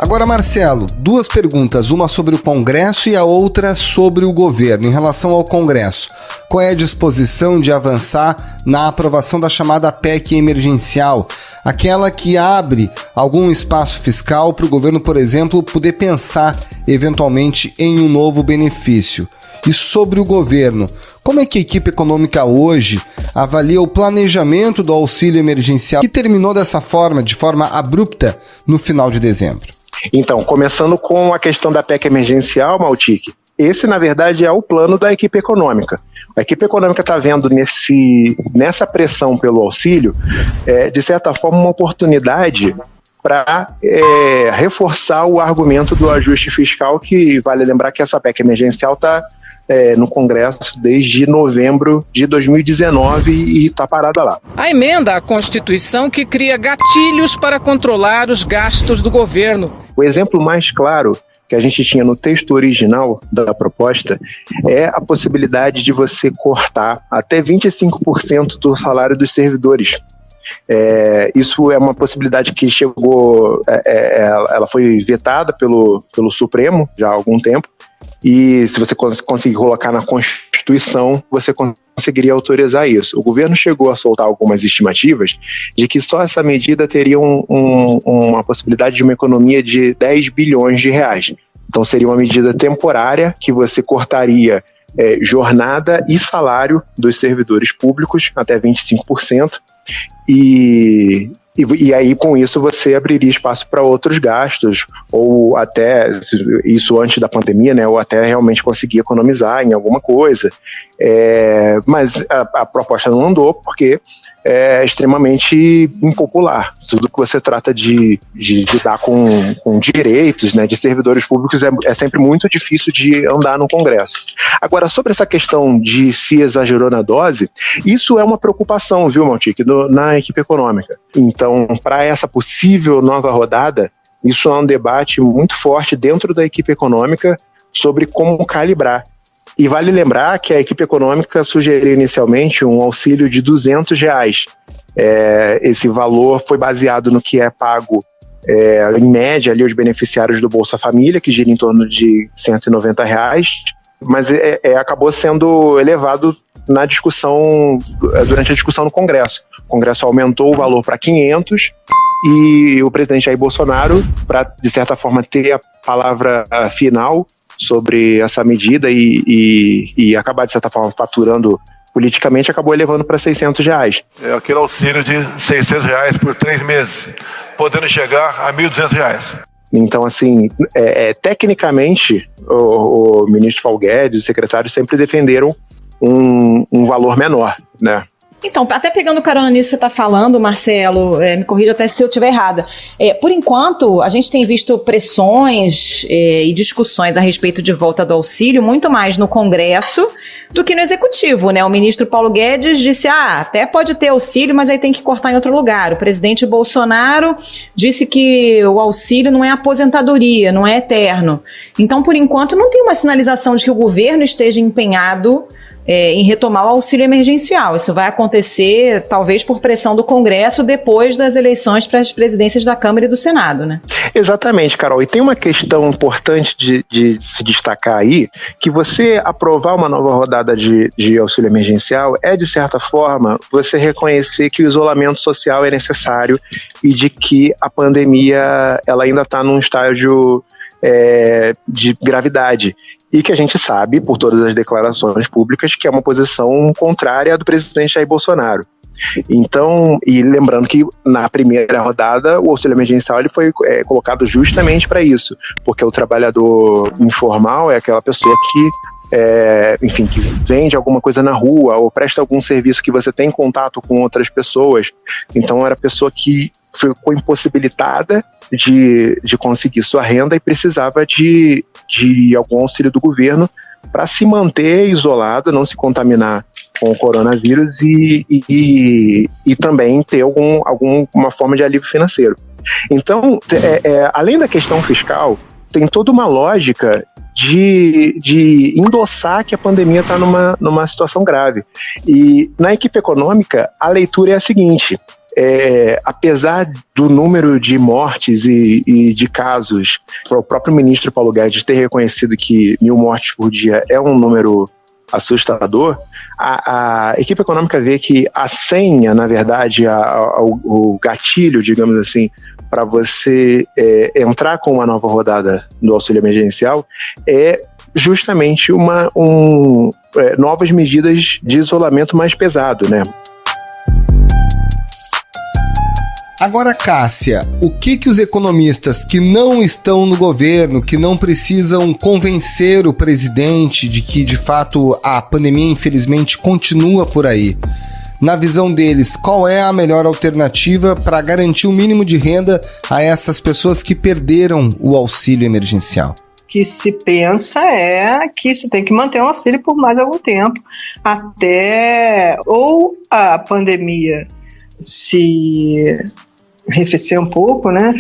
Agora, Marcelo, duas perguntas, uma sobre o Congresso e a outra sobre o governo. Em relação ao Congresso, qual é a disposição de avançar na aprovação da chamada PEC emergencial, aquela que abre algum espaço fiscal para o governo, por exemplo, poder pensar eventualmente em um novo benefício? E sobre o governo, como é que a equipe econômica hoje avalia o planejamento do auxílio emergencial que terminou dessa forma, de forma abrupta, no final de dezembro? Então, começando com a questão da PEC emergencial, Maltic, esse, na verdade, é o plano da equipe econômica. A equipe econômica está vendo nessa pressão pelo auxílio, de certa forma, uma oportunidade para reforçar o argumento do ajuste fiscal, que vale lembrar que essa PEC emergencial está no Congresso desde novembro de 2019 e está parada lá. A emenda à Constituição que cria gatilhos para controlar os gastos do governo. O exemplo mais claro que a gente tinha no texto original da proposta é a possibilidade de você cortar até 25% do salário dos servidores. Isso é uma possibilidade que chegou, ela foi vetada pelo Supremo já há algum tempo, e se você conseguir colocar na Constituição, você conseguiria autorizar isso. O governo chegou a soltar algumas estimativas de que só essa medida teria uma possibilidade de uma economia de 10 bilhões de reais. Então seria uma medida temporária que você cortaria jornada e salário dos servidores públicos até 25%, e aí com isso você abriria espaço para outros gastos, ou até, isso antes da pandemia, né, ou até realmente conseguir economizar em alguma coisa, mas a proposta não andou porque é extremamente impopular. Tudo que você trata de lidar com direitos, né, de servidores públicos é sempre muito difícil de andar no Congresso. Agora, sobre essa questão de se exagerou na dose, isso é uma preocupação, viu, Maltic, na equipe econômica. Então, para essa possível nova rodada, isso é um debate muito forte dentro da equipe econômica sobre como calibrar. E vale lembrar que a equipe econômica sugeriu inicialmente um auxílio de R$200. Esse valor foi baseado no que é pago, em média, ali, os beneficiários do Bolsa Família, que gira em torno de R$190, mas acabou sendo elevado na discussão, durante a discussão no Congresso. O Congresso aumentou o valor para 500 e o presidente Jair Bolsonaro, para, de certa forma, ter a palavra final sobre essa medida e acabar, de certa forma, faturando politicamente, acabou elevando para R$600. Aquele auxílio de R$600 por 3 meses, podendo chegar a R$1.200. Então, assim, tecnicamente, o ministro Paulo Guedes, os secretários sempre defenderam um valor menor, né? Então, até pegando carona nisso que você está falando, Marcelo, me corrija até se eu estiver errada. Por enquanto, a gente tem visto pressões e discussões a respeito de volta do auxílio muito mais no Congresso do que no Executivo, né? O ministro Paulo Guedes disse, até pode ter auxílio, mas aí tem que cortar em outro lugar. O presidente Bolsonaro disse que o auxílio não é aposentadoria, não é eterno. Então, por enquanto, não tem uma sinalização de que o governo esteja empenhado em retomar o auxílio emergencial. Isso vai acontecer, talvez, por pressão do Congresso depois das eleições para as presidências da Câmara e do Senado, né? Exatamente, Carol. E tem uma questão importante de se destacar aí, que você aprovar uma nova rodada de auxílio emergencial de, certa forma, você reconhecer que o isolamento social é necessário e de que a pandemia ela ainda está num estágio de gravidade. E que a gente sabe, por todas as declarações públicas, que é uma posição contrária à do presidente Jair Bolsonaro. Então, e lembrando que na primeira rodada o auxílio emergencial ele foi colocado justamente para isso, porque o trabalhador informal é aquela pessoa que que vende alguma coisa na rua ou presta algum serviço que você tem contato com outras pessoas. Então era a pessoa que ficou impossibilitada de conseguir sua renda e precisava de algum auxílio do governo para se manter isolado, não se contaminar com o coronavírus e também ter alguma forma de alívio financeiro. Então, além da questão fiscal, tem toda uma lógica de endossar que a pandemia está numa situação grave. E na equipe econômica, a leitura é a seguinte: apesar do número de mortes e de casos, o próprio ministro Paulo Guedes ter reconhecido que 1.000 mortes por dia é um número assustador, a equipe econômica vê que a senha, na verdade, o gatilho, digamos assim, para você entrar com uma nova rodada do auxílio emergencial é justamente novas medidas de isolamento mais pesado, né? Agora, Cássia, o que os economistas que não estão no governo, que não precisam convencer o presidente de que, de fato, a pandemia, infelizmente, continua por aí, na visão deles, qual é a melhor alternativa para garantir o mínimo de renda a essas pessoas que perderam o auxílio emergencial? O que se pensa é que se tem que manter o auxílio por mais algum tempo, até ou a pandemia se arrefecer um pouco, né?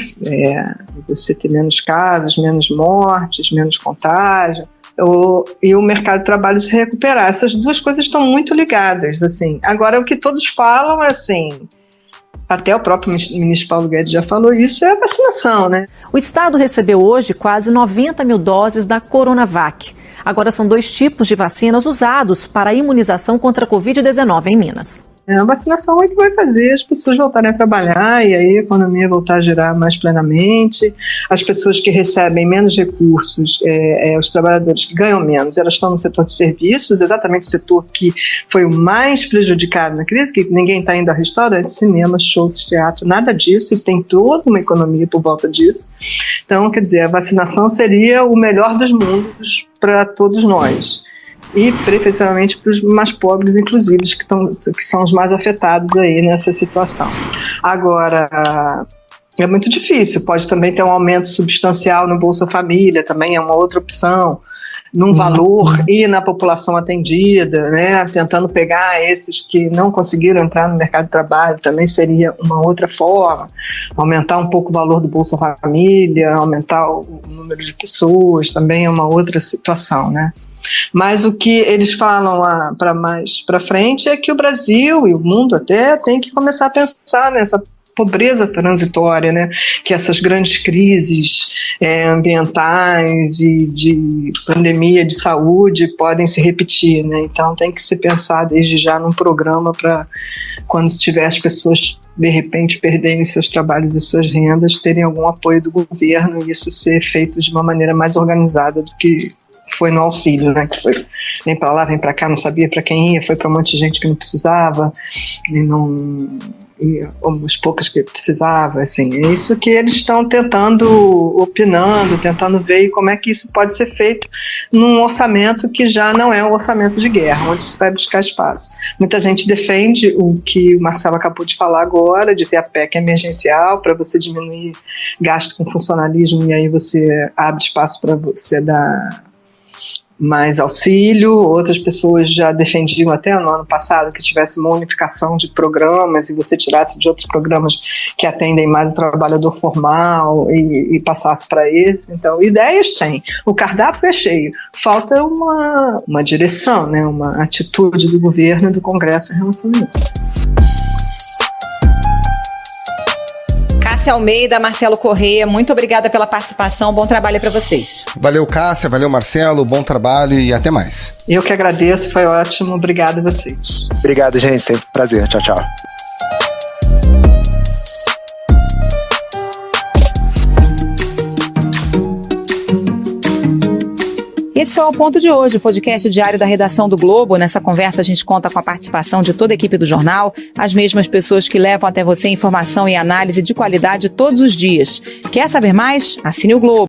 Você ter menos casos, menos mortes, menos contágio, e o mercado de trabalho se recuperar. Essas duas coisas estão muito ligadas, assim. Agora, o que todos falam, assim, até o próprio ministro Paulo Guedes já falou isso, é a vacinação, né? O Estado recebeu hoje quase 90 mil doses da Coronavac. Agora são 2 tipos de vacinas usados para a imunização contra a Covid-19 em Minas. A vacinação é que vai fazer as pessoas voltarem a trabalhar e aí a economia voltar a girar mais plenamente. As pessoas que recebem menos recursos, os trabalhadores que ganham menos, elas estão no setor de serviços, exatamente o setor que foi o mais prejudicado na crise, que ninguém está indo a restaurante, cinema, shows, teatro, nada disso, e tem toda uma economia por volta disso. Então, quer dizer, a vacinação seria o melhor dos mundos para todos nós. E preferencialmente para os mais pobres, inclusive, que são os mais afetados aí nessa situação. Agora, é muito difícil, pode também ter um aumento substancial no Bolsa Família, também é uma outra opção, num valor e na população atendida, né, tentando pegar esses que não conseguiram entrar no mercado de trabalho, também seria uma outra forma, aumentar um pouco o valor do Bolsa Família, aumentar o número de pessoas, também é uma outra situação, né. Mas o que eles falam mais para frente é que o Brasil e o mundo até tem que começar a pensar nessa pobreza transitória, né? Que essas grandes crises ambientais e de pandemia de saúde podem se repetir, né? Então tem que se pensar desde já num programa para quando tiver as pessoas de repente perderem seus trabalhos e suas rendas, terem algum apoio do governo e isso ser feito de uma maneira mais organizada do que foi no auxílio, né, que foi vem para lá, vem para cá, não sabia para quem ia, foi para um monte de gente que não precisava e as poucas que precisava, assim, é isso que eles estão opinando, tentando ver como é que isso pode ser feito num orçamento que já não é um orçamento de guerra, onde se vai buscar espaço. Muita gente defende o que o Marcelo acabou de falar agora, de ter a PEC emergencial para você diminuir gasto com funcionalismo e aí você abre espaço para você dar mais auxílio. Outras pessoas já defendiam até no ano passado que tivesse uma unificação de programas e você tirasse de outros programas que atendem mais o trabalhador formal e passasse para esse. Então, ideias tem. O cardápio é cheio. Falta uma direção, né? Uma atitude do governo e do Congresso em relação a isso. Cássia Almeida, Marcelo Correia, muito obrigada pela participação, bom trabalho para vocês. Valeu, Cássia, valeu, Marcelo, bom trabalho e até mais. Eu que agradeço, foi ótimo, obrigado a vocês. Obrigado, gente, sempre um prazer, tchau, tchau. Esse foi o Ponto de hoje, o podcast diário da redação do Globo. Nessa conversa a gente conta com a participação de toda a equipe do jornal, as mesmas pessoas que levam até você informação e análise de qualidade todos os dias. Quer saber mais? Assine o Globo.